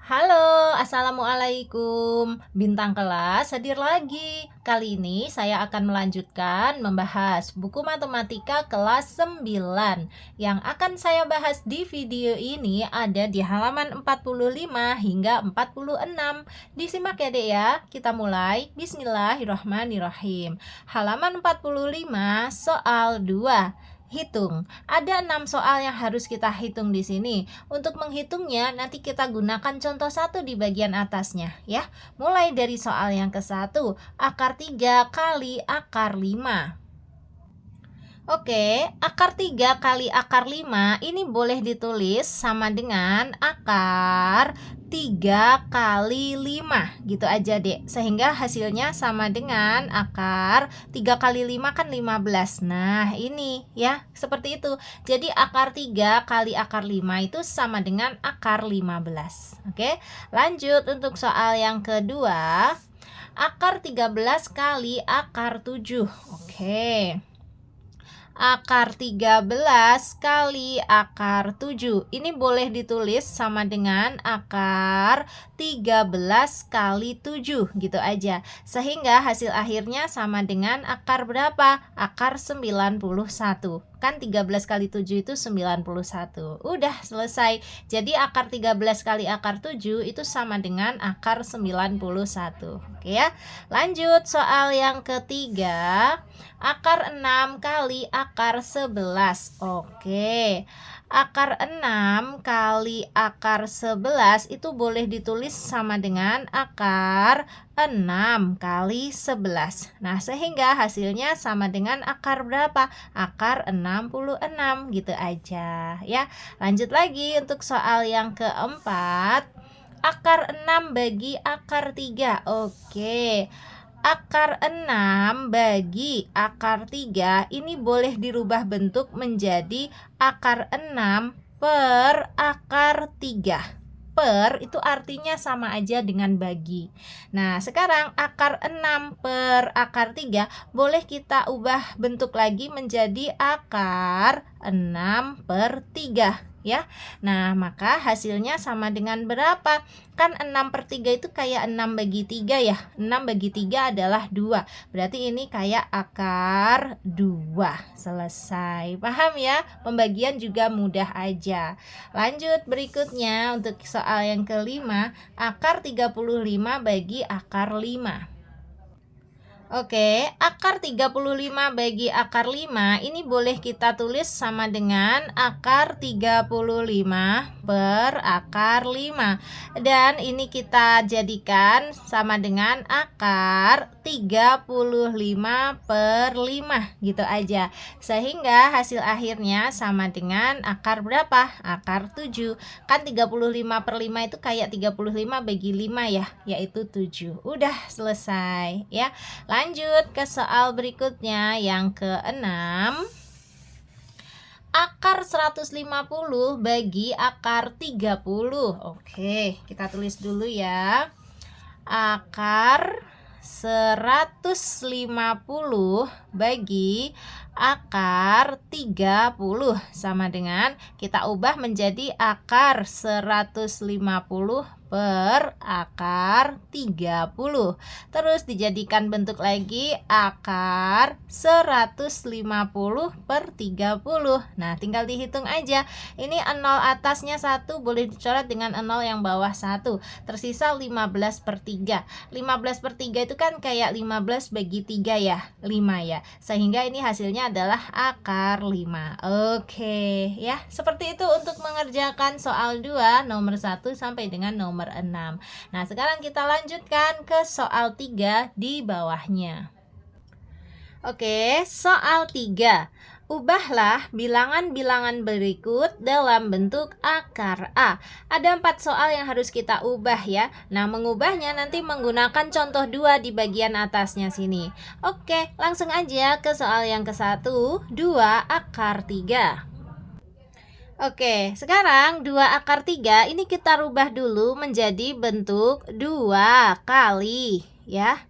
Halo, assalamualaikum. Bintang kelas hadir lagi. Kali ini saya akan melanjutkan membahas buku matematika kelas 9. Yang akan saya bahas di video ini ada di halaman 45 hingga 46. Disimak ya Dek ya. Kita mulai. Bismillahirrahmanirrahim. Halaman 45, soal 2. Hitung. Ada 6 soal yang harus kita hitung di sini. Untuk menghitungnya, nanti kita gunakan contoh 1 di bagian atasnya ya. Mulai dari soal yang ke-1, akar 3 kali akar 5. Oke, akar 3 kali akar 5 ini boleh ditulis sama dengan akar 3 kali 5 gitu aja Dek. Sehingga hasilnya sama dengan akar 3 kali 5 kan 15. Nah ini ya seperti itu. Jadi akar 3 kali akar 5 itu sama dengan akar 15. Oke, lanjut untuk soal yang kedua. Akar 13 kali akar 7. Oke, akar 13 kali akar 7 ini boleh ditulis sama dengan akar 13 kali 7 gitu aja. Sehingga hasil akhirnya sama dengan akar berapa? Akar 91. Kan 13 kali 7 itu 91. Udah selesai. Jadi akar 13 kali akar 7 itu sama dengan akar 91. Oke ya. Lanjut soal yang ketiga. Akar 6 kali akar 11. Oke. Akar 6 kali akar 11 itu boleh ditulis sama dengan akar 6 kali 11. Nah, sehingga hasilnya sama dengan akar berapa? Akar 66 gitu aja ya. Lanjut lagi untuk soal yang keempat. Akar 6 bagi akar 3. Oke. Akar 6 bagi akar 3 ini boleh dirubah bentuk menjadi akar 6 per akar 3. Per itu artinya sama aja dengan bagi. Nah, sekarang akar 6 per akar 3 boleh kita ubah bentuk lagi menjadi akar 6 per 3 ya. Nah, maka hasilnya sama dengan berapa? Kan 6 per 3 itu kayak 6 bagi 3 ya. 6 bagi 3 adalah 2. Berarti ini kayak akar 2. Selesai. Paham ya? Pembagian juga mudah aja. Lanjut berikutnya untuk soal yang kelima, akar 35 bagi akar 5. Oke, akar 35 bagi akar 5 ini boleh kita tulis sama dengan akar 35 per akar 5. Dan ini kita jadikan sama dengan akar 35 per 5 gitu aja. Sehingga hasil akhirnya sama dengan akar berapa? Akar 7. Kan 35 per 5 itu kayak 35 bagi 5 ya, yaitu 7. Udah selesai ya. Lanjut ke soal berikutnya yang keenam. Akar 150 bagi akar 30. Oke, kita tulis dulu ya. Akar 150 bagi akar 30 sama dengan kita ubah menjadi akar 150 per akar 30. Terus dijadikan bentuk lagi akar 150 per 30. Nah, tinggal dihitung aja. Ini 0 atasnya 1 boleh dicoret dengan 0 yang bawah 1. Tersisa 15 per 3. 15 per 3 itu kan kayak 15 bagi 3 ya, 5 ya. Sehingga ini hasilnya adalah akar 5. Oke, ya. Seperti itu untuk mengerjakan soal 2 nomor 1 sampai dengan nomor 6. Nah, sekarang kita lanjutkan ke soal 3 di bawahnya. Oke, soal 3. Ubahlah bilangan-bilangan berikut dalam bentuk akar A. Ada 4 soal yang harus kita ubah ya. Nah, mengubahnya nanti menggunakan contoh 2 di bagian atasnya sini. Oke, langsung aja ke soal yang ke-1, 2 akar 3. Oke, sekarang 2 akar 3 ini kita rubah dulu menjadi bentuk 2 kali ya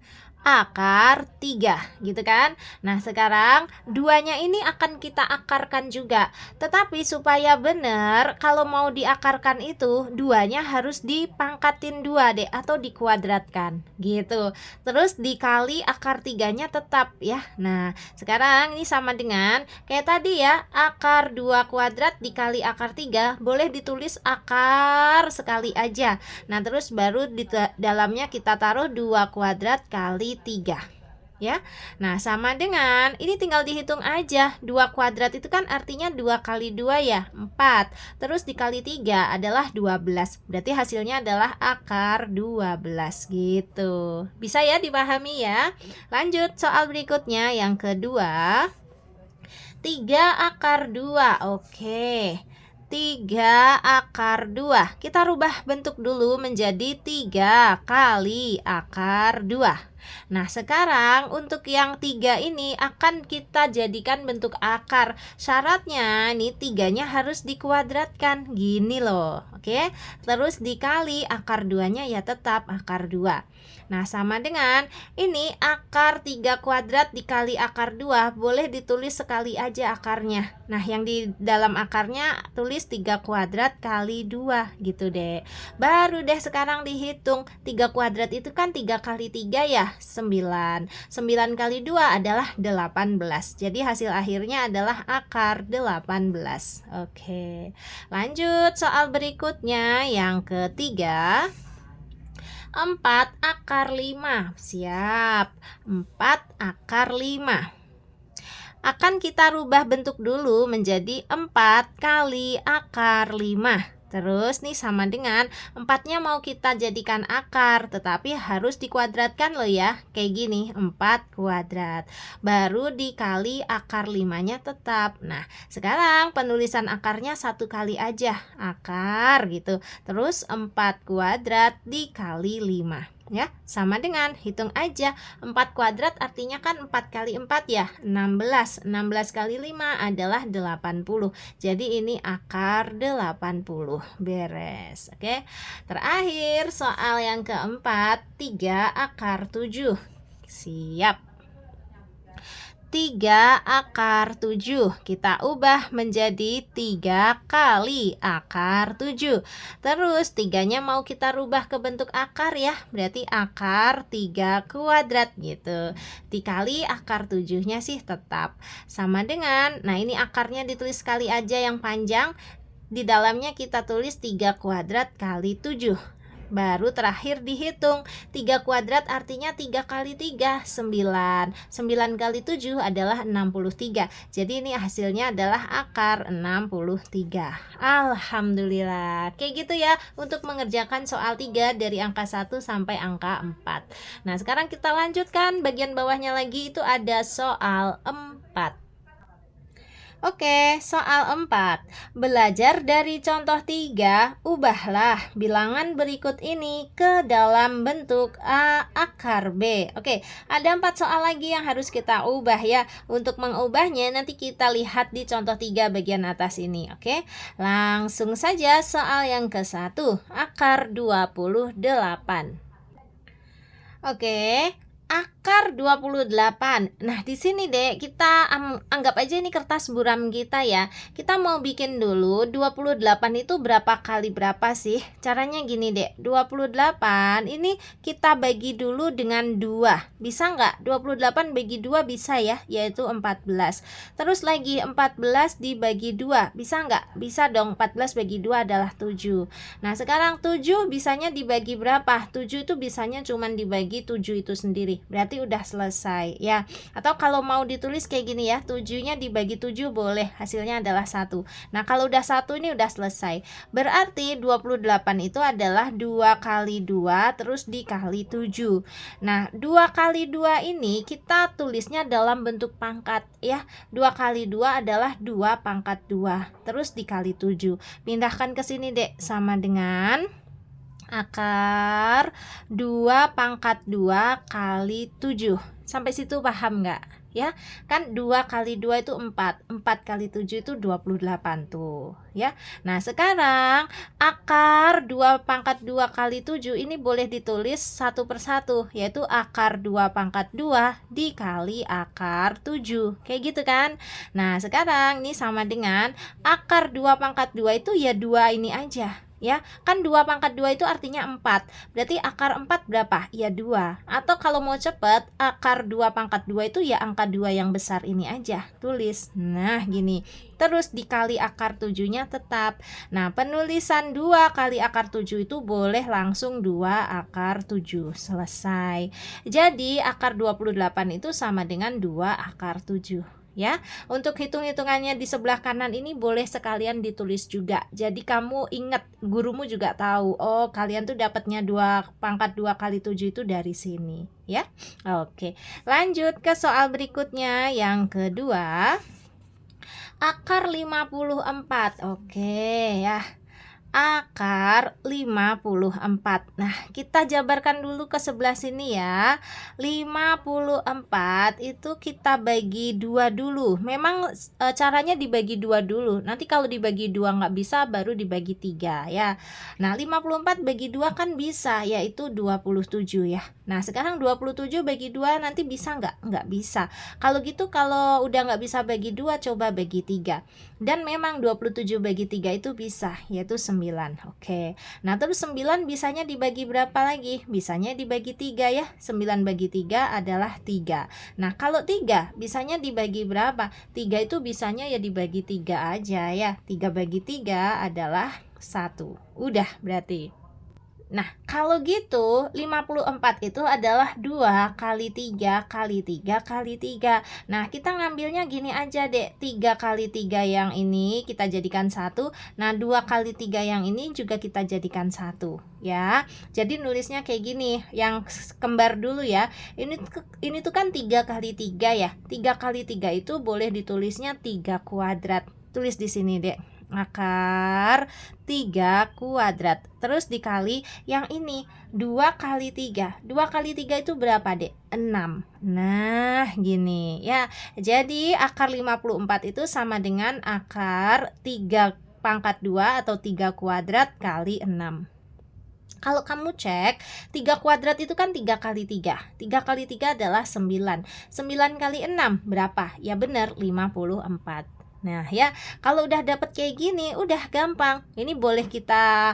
akar 3 gitu kan. Nah sekarang duanya ini akan kita akarkan juga. Tetapi supaya benar, kalau mau diakarkan itu duanya harus dipangkatin 2 deh, atau dikuadratkan gitu. Terus dikali akar 3-nya tetap ya. Nah sekarang ini sama dengan kayak tadi ya, akar 2 kuadrat dikali akar 3 boleh ditulis akar sekali aja. Nah terus baru di dalamnya kita taruh 2 kuadrat kali 3 ya. Nah sama dengan ini tinggal dihitung aja. 2 kuadrat itu kan artinya 2 kali 2 ya 4. Terus dikali 3 adalah 12. Berarti hasilnya adalah akar 12 gitu. Bisa ya dipahami ya. Lanjut soal berikutnya yang kedua. 3 akar 2. Oke. 3 akar 2. Kita rubah bentuk dulu menjadi 3 kali akar 2. Nah sekarang untuk yang 3 ini akan kita jadikan bentuk akar. Syaratnya nih 3-nya harus dikuadratkan. Gini loh. Oke. Terus dikali akar 2-nya ya tetap akar 2. Nah sama dengan ini akar 3 kuadrat dikali akar 2 boleh ditulis sekali aja akarnya. Nah yang di dalam akarnya tulis 3 kuadrat kali 2 gitu deh. Baru deh sekarang dihitung 3 kuadrat itu kan 3 kali 3 ya 9. 9 kali 2 adalah 18. Jadi hasil akhirnya adalah akar 18. Oke. Lanjut soal berikutnya yang ketiga. 4 akar 5. Siap. 4 akar 5. Akan kita rubah bentuk dulu menjadi 4 kali akar 5. Terus nih sama dengan 4-nya mau kita jadikan akar, tetapi harus dikuadratkan loh ya. Kayak gini, 4 kuadrat. Baru dikali akar 5-nya tetap. Nah, sekarang penulisan akarnya 1 kali aja. Akar gitu. Terus 4 kuadrat dikali 5. Ya, sama dengan hitung aja 4 kuadrat artinya kan 4 kali 4 ya 16. 16 kali 5 adalah 80. Jadi ini akar 80. Beres. Oke. Terakhir soal yang keempat, 3 akar 7. Siap. 3 akar 7 kita ubah menjadi 3 kali akar 7. Terus 3-nya mau kita rubah ke bentuk akar ya. Berarti akar 3 kuadrat gitu. Dikali akar 7-nya sih tetap sama dengan, nah ini akarnya ditulis sekali aja yang panjang. Di dalamnya kita tulis 3 kuadrat kali 7. Baru terakhir dihitung 3 kuadrat artinya 3 kali 3 9. 9 kali 7 adalah 63. Jadi ini hasilnya adalah akar 63. Alhamdulillah. Kayak gitu ya untuk mengerjakan soal 3 dari angka 1 sampai angka 4. Nah sekarang kita lanjutkan bagian bawahnya lagi, itu ada soal 4. Oke, soal 4. Belajar dari contoh 3, ubahlah bilangan berikut ini ke dalam bentuk A akar B. Oke, ada 4 soal lagi yang harus kita ubah ya. Untuk mengubahnya nanti kita lihat di contoh 3 bagian atas ini. Oke, langsung saja soal yang ke-1, akar 28. Oke, akar 28. Nah, di sini Dek, kita anggap aja ini kertas buram kita ya. Kita mau bikin dulu 28 itu berapa kali berapa sih? Caranya gini Dek, 28 ini kita bagi dulu dengan 2. Bisa nggak? 28 bagi 2 bisa ya, yaitu 14. Terus lagi 14 dibagi 2. Bisa nggak? Bisa dong, 14 bagi 2 adalah 7. Nah, sekarang 7 bisanya dibagi berapa? 7 itu bisanya cuma dibagi 7 itu sendiri. Berarti udah selesai ya. Atau kalau mau ditulis kayak gini ya, 7-nya dibagi 7 boleh, hasilnya adalah 1. Nah kalau udah 1 ini udah selesai. Berarti 28 itu adalah 2 kali 2 terus dikali 7. Nah 2 kali 2 ini kita tulisnya dalam bentuk pangkat ya. 2 kali 2 adalah 2 pangkat 2 terus dikali 7. Pindahkan ke sini Dek, sama dengan akar 2 pangkat 2 kali 7. Sampai situ paham nggak? ya. Kan 2 kali 2 itu 4, 4 kali 7 itu 28 tuh, ya. Nah, sekarang akar 2 pangkat 2 kali 7 ini boleh ditulis satu persatu, yaitu akar 2 pangkat 2 dikali akar 7, kayak gitu kan. Nah, sekarang ini sama dengan akar 2 pangkat 2 itu ya 2 ini aja, ya. Kan 2 pangkat 2 itu artinya 4. Berarti akar 4 berapa? Ya 2. Atau kalau mau cepet, akar 2 pangkat 2 itu ya angka 2 yang besar ini aja. Tulis. Nah, gini. Terus dikali akar 7-nya tetap. Nah, penulisan 2 kali akar 7 itu boleh langsung 2 akar 7. Selesai. Jadi, akar 28 itu sama dengan 2 akar 7. Ya, untuk hitung-hitungannya di sebelah kanan ini boleh sekalian ditulis juga. Jadi kamu ingat, gurumu juga tahu, oh kalian tuh dapatnya 2 pangkat 2 kali 7 itu dari sini, ya. Oke, lanjut ke soal berikutnya yang kedua. Akar 54. Oke, ya. Akar 54. Nah, kita jabarkan dulu ke sebelah sini ya. 54 itu kita bagi 2 dulu. Memang caranya dibagi 2 dulu. Nanti kalau dibagi 2 nggak bisa, baru dibagi 3 ya. Nah, 54 bagi 2 kan bisa, yaitu 27 ya. Nah, sekarang 27 bagi 2 nanti bisa nggak? Nggak bisa. Kalau gitu, kalau udah nggak bisa bagi 2, coba bagi 3. Dan memang 27 bagi 3 itu bisa, yaitu 9. Oke. Nah, terus 9 bisanya dibagi berapa lagi? Bisanya dibagi 3 ya. 9 bagi 3 adalah 3. Nah, kalau 3 bisanya dibagi berapa? 3 itu bisanya ya dibagi 3 aja ya. 3 bagi 3 adalah 1. Udah berarti. Nah, kalau gitu 54 itu adalah 2 kali 3 kali 3 kali 3. Nah, kita ngambilnya gini aja deh. 3 kali 3 yang ini kita jadikan 1. Nah, 2 kali 3 yang ini juga kita jadikan 1 ya. Jadi nulisnya kayak gini. Yang kembar dulu ya. Ini tuh kan 3 kali 3 ya. 3 kali 3 itu boleh ditulisnya 3 kuadrat. Tulis di sini deh. Akar 3 kuadrat. Terus dikali yang ini 2 kali 3. 2 kali 3 itu berapa, Dek? 6. Nah, gini ya. Jadi akar 54 itu sama dengan akar 3 pangkat 2 atau 3 kuadrat kali 6. Kalau kamu cek, 3 kuadrat itu kan 3 kali 3. 3 kali 3 adalah 9. 9 kali 6 berapa? Ya benar, 54. Nah ya, kalau udah dapet kayak gini, udah gampang. Ini boleh kita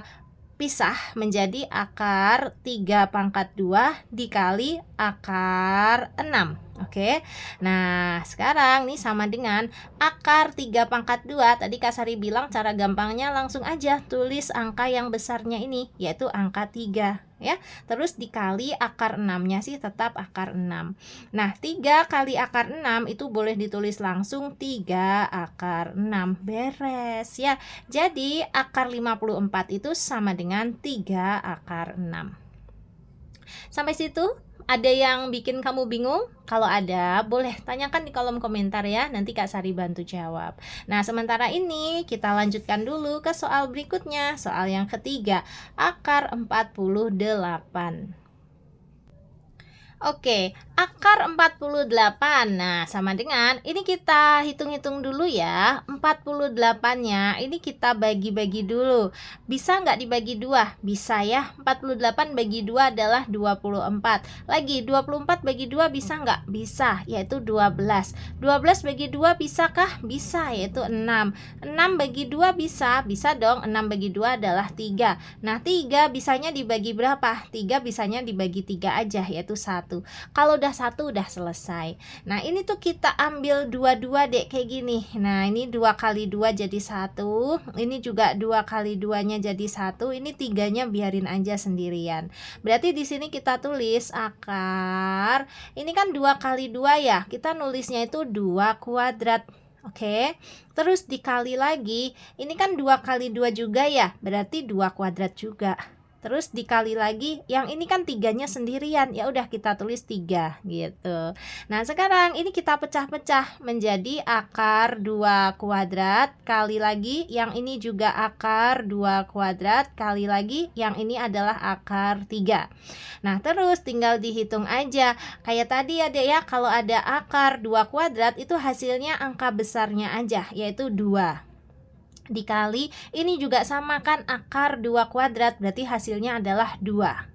pisah menjadi akar 3 pangkat 2 dikali akar 6. Oke. Nah, sekarang nih sama dengan akar 3 pangkat 2. Tadi Kak Sari bilang cara gampangnya langsung aja tulis angka yang besarnya ini, yaitu angka 3. Ya, terus dikali akar 6-nya sih tetap akar 6. Nah, 3 kali akar 6 itu boleh ditulis langsung 3 akar 6. Beres ya. Jadi akar 54 itu sama dengan 3 akar 6. Sampai situ ada yang bikin kamu bingung? Kalau ada, boleh tanyakan di kolom komentar ya. Nanti Kak Sari bantu jawab. Nah, sementara ini kita lanjutkan dulu ke soal berikutnya. Soal yang ketiga, akar 48. Oke, akar 48. Nah, sama dengan ini kita hitung-hitung dulu ya. 48-nya ini kita bagi-bagi dulu. Bisa nggak dibagi 2? Bisa ya. 48 bagi 2 adalah 24. Lagi 24 bagi 2 bisa nggak? Bisa, yaitu 12. 12 bagi 2 bisakah? Bisa, yaitu 6. 6 bagi 2 bisa? Bisa dong. 6 bagi 2 adalah 3. Nah, 3 bisanya dibagi berapa? 3 bisanya dibagi 3 aja, yaitu 1. Kalau udah 1 udah selesai. Nah, ini tuh kita ambil dua-dua deh kayak gini. Nah, ini 2 kali 2 jadi 1. Ini juga 2 kali 2-nya jadi 1. Ini 3-nya biarin aja sendirian. Berarti di sini kita tulis akar. Ini kan 2 kali 2 ya. Kita nulisnya itu 2 kuadrat. Oke. Terus dikali lagi. Ini kan 2 kali 2 juga ya. Berarti 2 kuadrat juga. terus dikali lagi, yang ini kan 3-nya sendirian, ya udah kita tulis 3 gitu. Nah, sekarang ini kita pecah-pecah menjadi akar 2 kuadrat kali lagi, yang ini juga akar 2 kuadrat kali lagi, yang ini adalah akar 3. Nah, terus tinggal dihitung aja. Kayak tadi ya, Dek ya, kalau ada akar 2 kuadrat itu hasilnya angka besarnya aja, yaitu 2. Dikali, ini juga sama kan, akar 2 kuadrat, berarti hasilnya adalah 2.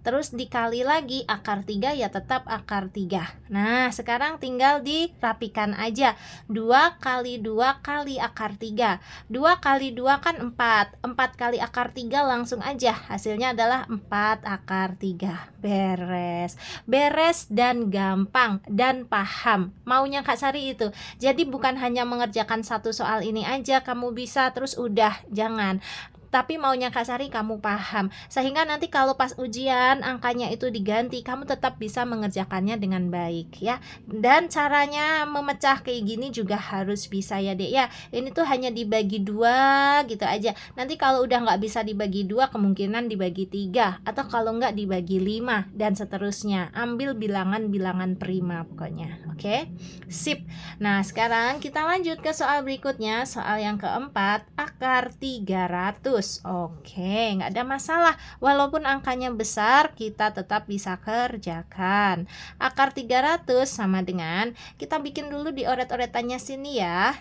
Terus dikali lagi akar 3, ya tetap akar 3. Nah, sekarang tinggal dirapikan aja. 2 kali 2 kali akar 3. 2 kali 2 kan 4. 4 kali akar 3 langsung aja. Hasilnya adalah 4 akar 3. Beres. Beres dan gampang dan paham. Maunya Kak Sari itu. Jadi bukan hanya mengerjakan satu soal ini aja kamu bisa terus udah. Jangan. Tapi maunya Kak Sari kamu paham, sehingga nanti kalau pas ujian angkanya itu diganti, kamu tetap bisa mengerjakannya dengan baik ya. Dan caranya memecah kayak gini juga harus bisa ya Dek ya. Ini tuh hanya dibagi 2 gitu aja. Nanti kalau udah nggak bisa dibagi 2, kemungkinan dibagi 3, atau kalau nggak dibagi 5 dan seterusnya. Ambil bilangan-bilangan prima pokoknya. Oke? Sip. Nah, sekarang kita lanjut ke soal berikutnya. Soal yang keempat, akar 300. Oke, nggak ada masalah. Walaupun angkanya besar, kita tetap bisa kerjakan. Akar 300 sama dengan, kita bikin dulu di oret-oretannya sini ya.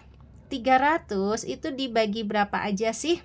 300 itu dibagi berapa aja sih?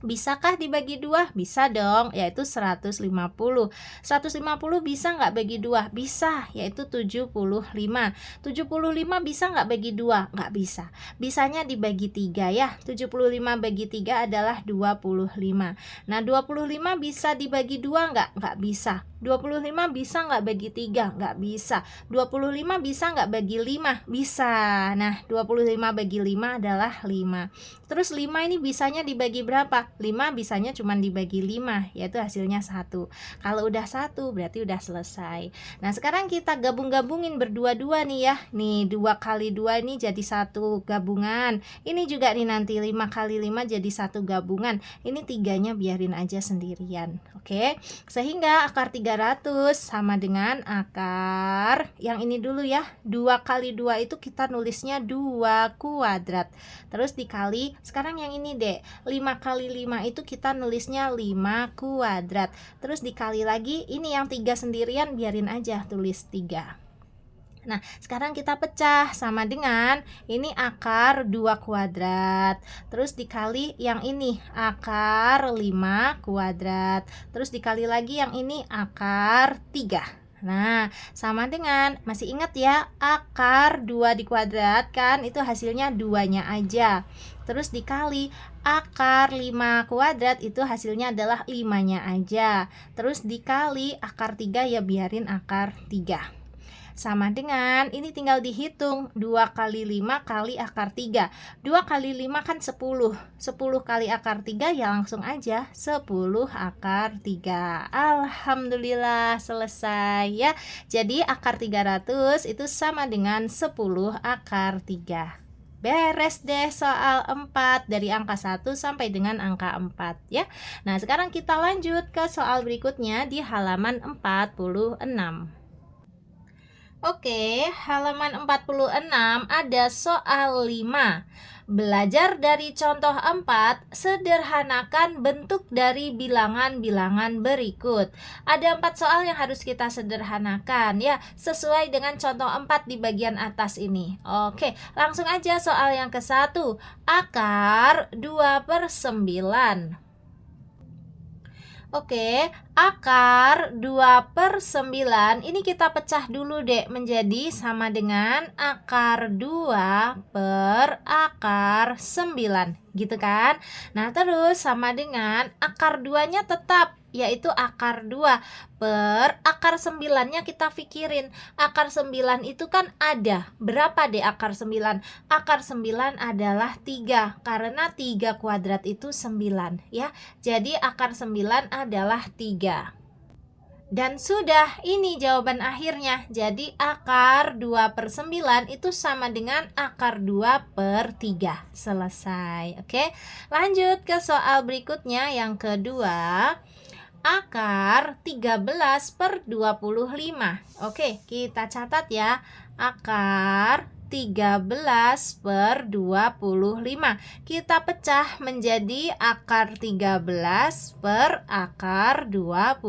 Bisakah dibagi 2? Bisa dong, yaitu 150. 150 bisa nggak bagi 2? Bisa, yaitu 75. 75 bisa nggak bagi 2? Nggak bisa. Bisanya dibagi 3 ya. 75 bagi 3 adalah 25. Nah, 25 bisa dibagi 2 nggak? Nggak bisa. 25 bisa nggak bagi 3? Nggak bisa. 25 bisa nggak bagi 5? Bisa. Nah, 25 bagi 5 adalah 5. Terus 5 ini bisanya dibagi berapa? 5 bisanya cuma dibagi 5, yaitu hasilnya 1. Kalau udah 1 berarti udah selesai. Nah, sekarang kita gabung-gabungin berdua-dua nih ya. Nih, 2 kali 2 ini jadi 1 gabungan. Ini juga nih nanti 5 kali 5 jadi 1 gabungan. Ini 3-nya biarin aja sendirian. Oke. Sehingga akar 300 sama dengan akar yang ini dulu ya. 2 kali 2 itu kita nulisnya 2 kuadrat. Terus dikali, sekarang yang ini Dek, 5 kali 5 itu kita nulisnya 5 kuadrat. Terus dikali lagi, ini yang 3 sendirian biarin aja tulis 3. Nah, sekarang kita pecah sama dengan ini akar 2 kuadrat. Terus dikali yang ini akar 5 kuadrat. Terus dikali lagi yang ini akar 3. Nah, sama dengan, masih ingat ya, akar 2 dikuadratkan itu hasilnya 2-nya aja. Terus dikali akar 5 kuadrat itu hasilnya adalah 5-nya aja. Terus dikali akar 3 ya biarin akar 3. Sama dengan, ini tinggal dihitung 2 kali 5 kali akar 3. 2 kali 5 kan 10. 10 kali akar 3 ya langsung aja 10 akar 3. Alhamdulillah selesai ya. Jadi akar 300 itu sama dengan 10 akar 3. Beres deh soal 4 dari angka 1 sampai dengan angka 4 ya. Nah, sekarang kita lanjut ke soal berikutnya di halaman 46. Oke, halaman 46 ada soal 5. Belajar dari contoh 4, sederhanakan bentuk dari bilangan-bilangan berikut. Ada 4 soal yang harus kita sederhanakan ya, sesuai dengan contoh 4 di bagian atas ini. Oke, langsung aja soal yang ke-1. Akar 2/9. Oke, akar 2/9 ini kita pecah dulu Dek menjadi sama dengan akar 2 per akar 9 gitu kan. Nah, terus sama dengan akar 2-nya tetap, yaitu akar 2 per akar 9-nya kita pikirin. Akar 9 itu kan ada. Berapa deh akar 9? Akar 9 adalah 3, karena 3 kuadrat itu 9 ya. Jadi akar 9 adalah 3. Dan sudah, ini jawaban akhirnya. Jadi akar 2/9 itu sama dengan akar 2/3. Selesai. Oke, lanjut ke soal berikutnya yang kedua. akar 13 per 25. Oke, kita catat ya. Akar 13 per 25. Kita pecah menjadi akar 13 per akar 25.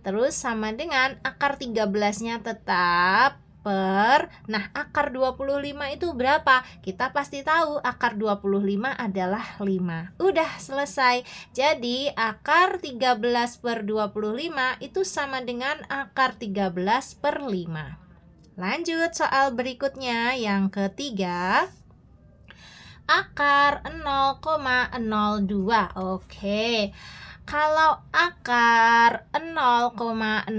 Terus sama dengan akar 13-nya tetap per, nah akar 25 itu berapa? Kita pasti tahu akar 25 adalah 5. Udah selesai. Jadi akar 13 per 25 itu sama dengan akar 13 per 5. Lanjut soal berikutnya yang ketiga. Akar 0,02. Oke. Kalau akar 0,02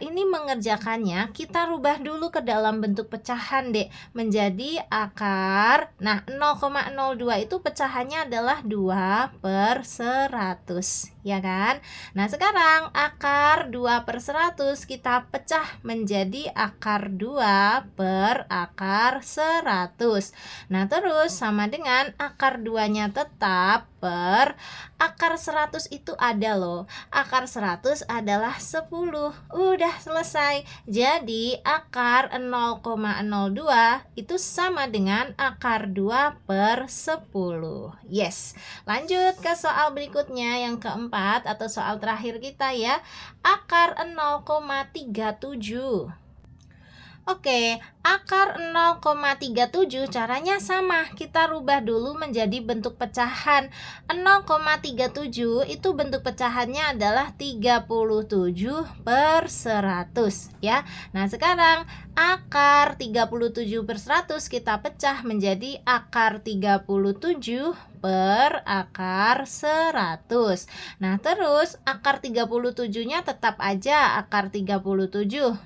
ini mengerjakannya, kita rubah dulu ke dalam bentuk pecahan, Dek, menjadi akar. Nah, 0,02 itu pecahannya adalah 2 per 100, ya kan? Nah, sekarang akar 2 per 100 kita pecah menjadi akar 2 per akar 100. Nah, terus sama dengan akar 2-nya tetap per akar 100 itu ada loh. Akar 100 adalah 10. Udah selesai. Jadi akar 0,02 itu sama dengan akar 2 per 10. Yes. Lanjut ke soal berikutnya yang keempat atau soal terakhir kita ya. Akar 0,37. Oke, akar 0,37 caranya sama. Kita rubah dulu menjadi bentuk pecahan. 0,37 itu bentuk pecahannya adalah 37 per 100 ya. Nah, sekarang akar 37 per 100 kita pecah menjadi akar 37 per akar 100. Nah, terus akar 37-nya tetap aja akar 37.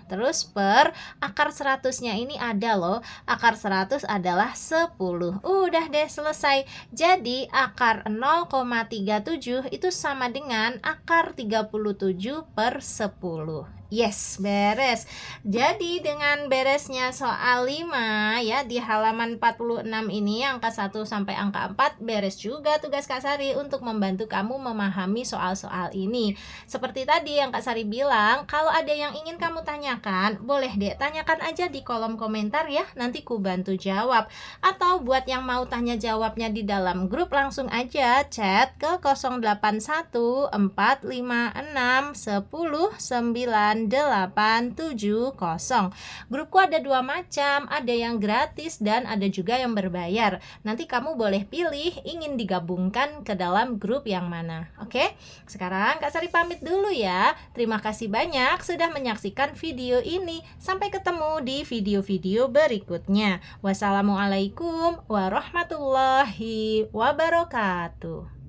Terus per akar 100-nya ini ada loh. Akar 100 adalah 10. Udah deh selesai. Jadi akar 0,37 itu sama dengan akar 37 per 10. Yes, beres. Jadi dengan beresnya soal 5 ya di halaman 46 ini angka 1 sampai angka 4 beres juga tugas Kak Sari untuk membantu kamu memahami soal-soal ini. Seperti tadi yang Kak Sari bilang, kalau ada yang ingin kamu tanyakan, boleh deh tanyakan aja di kolom komentar ya, nanti ku bantu jawab. Atau buat yang mau tanya jawabnya di dalam grup langsung aja chat ke 081 456 10 9 870. Grupku ada 2 macam, ada yang gratis dan ada juga yang berbayar. Nanti kamu boleh pilih ingin digabungkan ke dalam grup yang mana. Oke? Sekarang Kak Sari pamit dulu ya. Terima kasih banyak sudah menyaksikan video ini. Sampai ketemu di video-video berikutnya. Wassalamualaikum warahmatullahi wabarakatuh.